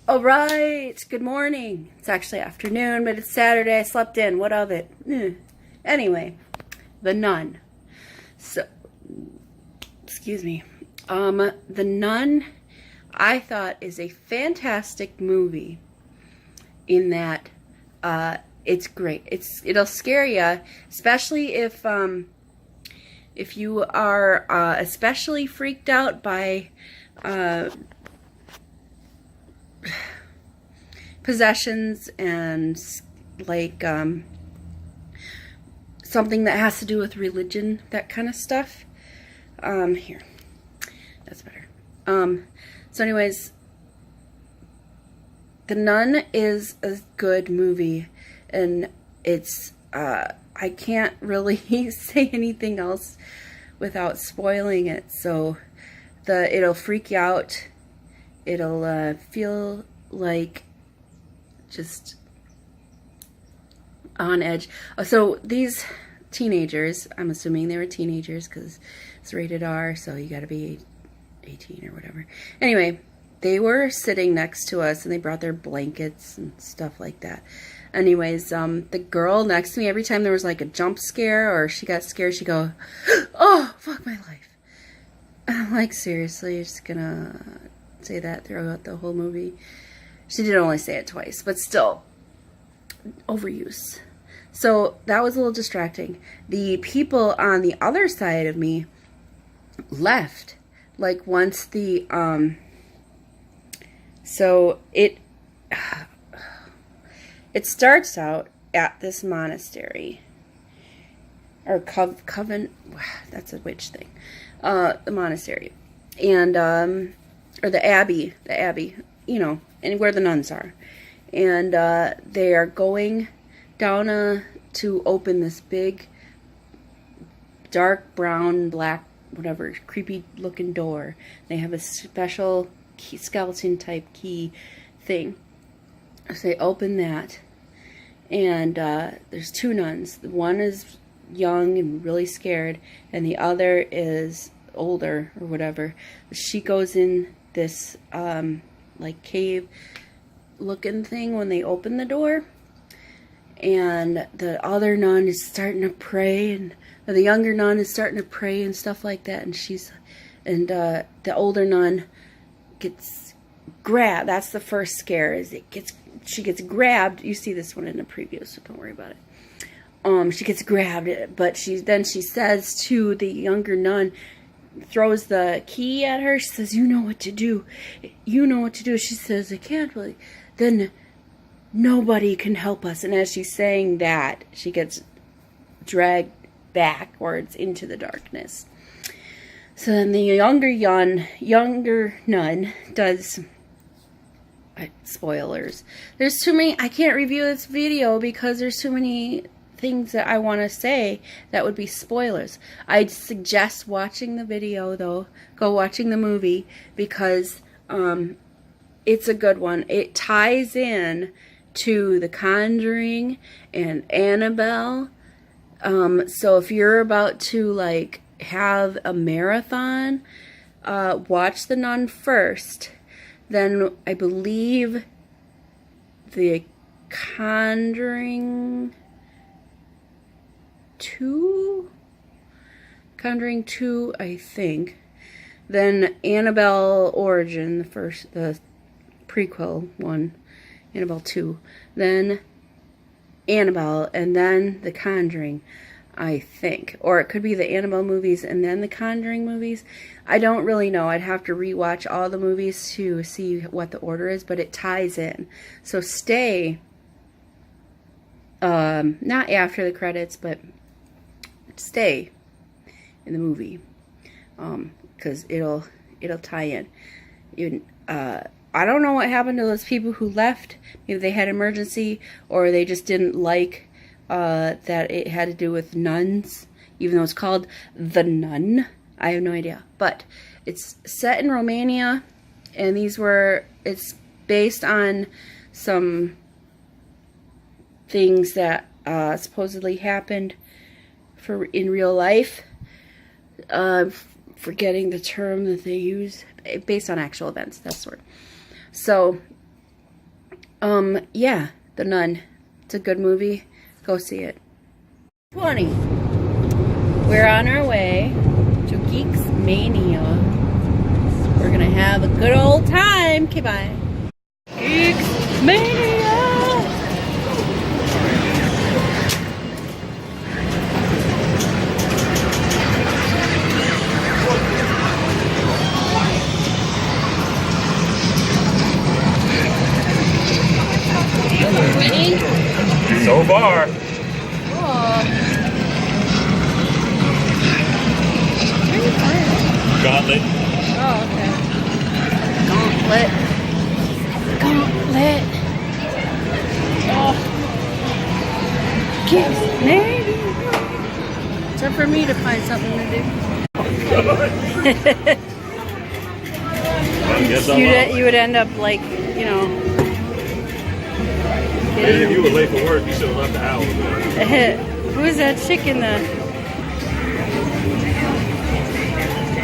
All right, good morning. It's actually afternoon, but it's Saturday. I slept in. What of it? Anyway, The Nun. So, excuse me. The Nun, I thought, is a fantastic movie in that it's great. It'll scare you, especially if you are especially freaked out by possessions and like something that has to do with religion, that kind of stuff. Here, that's better. So anyways, The Nun is a good movie, and it's I can't really say anything else without spoiling it. So it'll freak you out. It'll feel like just on edge. So these teenagers, I'm assuming they were teenagers because it's rated R, so you gotta be 18 or whatever. Anyway, they were sitting next to us and they brought their blankets and stuff like that. Anyways, the girl next to me, every time there was like a jump scare or she got scared, she'd go, "Oh, fuck my life." And I'm like, seriously, you're just gonna say that throughout the whole movie? She did only say it twice, but still, overuse. So that was a little distracting. The people on the other side of me left, like once the, so it starts out at this monastery, or coven, that's a witch thing, the monastery, and, or the abbey, you know, and where the nuns are. And they are going down to open this big, dark brown, black, whatever, creepy looking door. They have a special key, skeleton type key thing. So they open that, and there's two nuns. One is young and really scared, and the other is older or whatever. She goes in this like cave looking thing when they open the door, and the other nun is starting to pray, and the younger nun is starting to pray and stuff like that, and the older nun gets grabbed. That's the first scare, is she gets grabbed. You see this one in the preview, so don't worry about it. She gets grabbed, but she says to the younger nun, throws the key at her. She says, "You know what to do. You know what to do." She says, "I can't really." Then nobody can help us. And as she's saying that, she gets dragged backwards into the darkness. So then the younger nun does, spoilers. There's too many, I can't review this video because there's too many things that I want to say that would be spoilers. I'd suggest watching the video though. Go watching the movie, because it's a good one. It ties in to The Conjuring and Annabelle. So if you're about to like have a marathon, watch The Nun first. Then I believe The Conjuring 2, I think. Then Annabelle Origin, the prequel one, Annabelle 2. Then Annabelle, and then The Conjuring, I think. Or it could be the Annabelle movies and then the Conjuring movies. I don't really know. I'd have to rewatch all the movies to see what the order is, but it ties in. So stay, not after the credits, but stay in the movie, because it'll tie in. I don't know what happened to those people who left. Maybe they had emergency, or they just didn't like that it had to do with nuns, even though it's called The Nun. I have no idea, but it's set in Romania, and it's based on some things that supposedly happened in real life. Forgetting the term that they use, based on actual events, that sort. So Yeah, The Nun. It's a good movie. Go see it. 20. We're on our way to Geeks Mania. We're gonna have a good old time. Okay, bye. Geeks Mania! So far. Gauntlet. Oh, okay. Gauntlet. Gauntlet. Oh. Kiss maybe. It's up for me to find something to do. I guess You would end up like, you know. Maybe if you were late for work, you should have left the house. Who's that chick in the...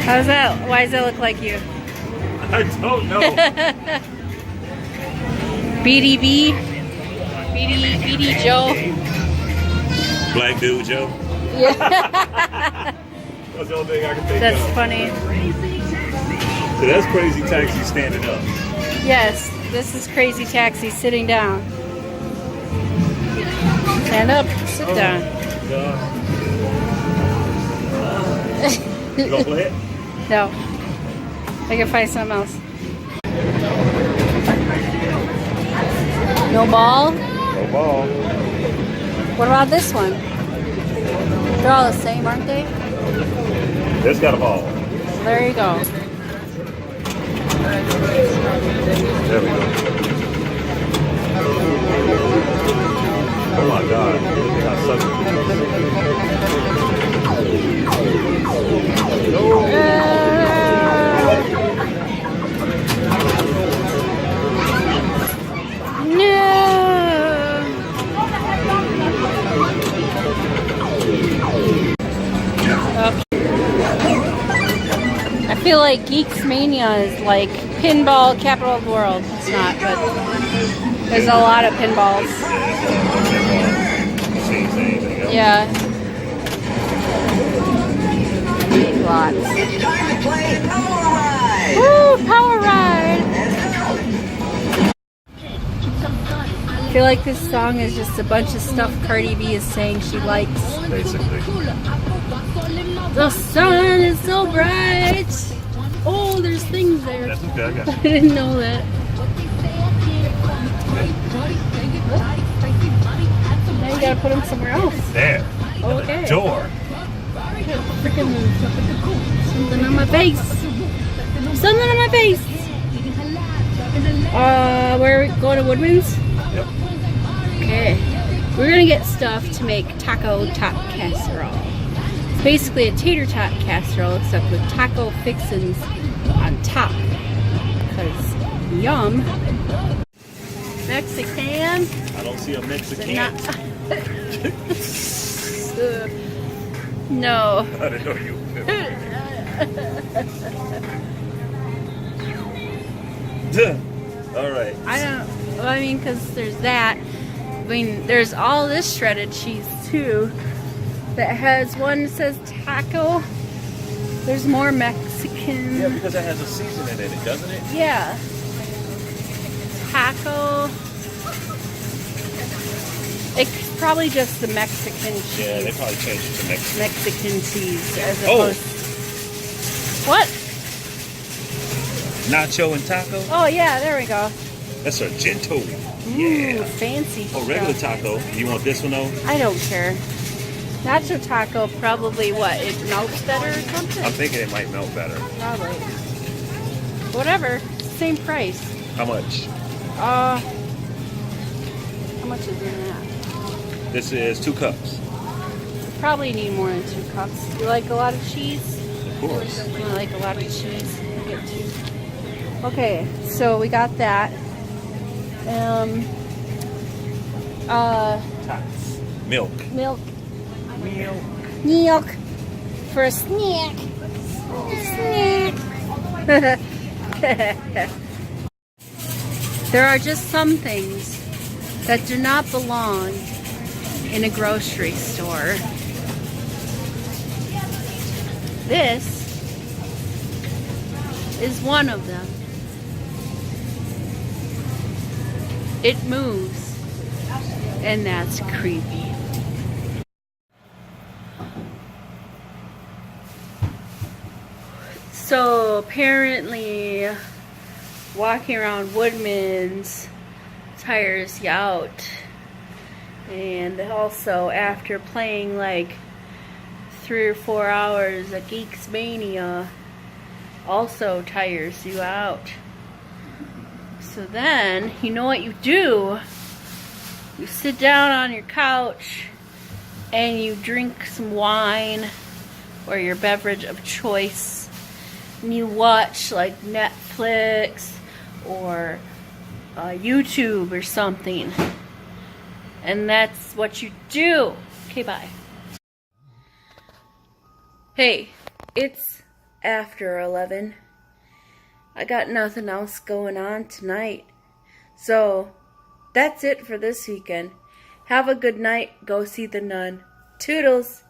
How's that? Why does that look like you? I don't know. BDB? BD Joe? Black dude Joe? Yeah. That's the only thing I can think of. That's funny. So that's Crazy Taxi standing up. Yes, this is Crazy Taxi sitting down. Stand up, sit down. You gonna play it? No. I can find something else. No ball? No ball. What about this one? They're all the same, aren't they? This got a ball. There you go. There we go. Oh my God. Got sucked. I feel like Geeks Mania is like pinball capital of the world. It's not, but there's a lot of pinballs. Yeah. Lots. It's time to play Power Ride! Woo! Power Ride! I feel like this song is just a bunch of stuff Cardi B is saying she likes. Basically. The sun is so bright. Oh, there's things there. That's okay, I got I you. didn't know that. Now you gotta put them somewhere else. There. Okay. Door. Freaking something on my face. Something on my face. Where are we going to Woodman's? Yep. Okay. We're gonna get stuff to make taco tot casserole. It's basically a tater tot casserole except with taco fixins on top. Because yum. Mexican. I don't see a Mexican. No. I didn't know you would. All right. Well, I mean, because there's that. I mean, there's all this shredded cheese too. That has one that says taco. There's more Mexican. Yeah, because it has a seasoning in it, doesn't it? Yeah. Taco. It's probably just the Mexican cheese. Yeah, they probably changed it to Mexican. Mexican cheese as Oh. opposed. What? Nacho and taco? Oh yeah, there we go. That's Argento. Ooh, Yeah. fancy. Oh, regular stuff. taco. You want this one though? I don't care. Nacho taco probably what? It melts better or something? I'm thinking it might melt better. Probably. Whatever. Same price. How much? How much is in that? This is 2 cups. Probably need more than 2 cups. You like a lot of cheese? Of course. I like a lot of cheese. I'll get 2. Okay, so we got that. Tots. Milk. Milk. Milk. Milk. For a snack. Snack. There are just some things that do not belong in a grocery store. This is one of them. It moves, and that's creepy. So apparently walking around Woodman's tires you out, and also after playing like 3 or 4 hours of Geeks Mania also tires you out. So then, you know what you do? You sit down on your couch and you drink some wine or your beverage of choice, and you watch like Netflix or YouTube or something. And that's what you do. Okay, bye. Hey, it's after 11. I got nothing else going on tonight. So, that's it for this weekend. Have a good night. Go see the nun. Toodles.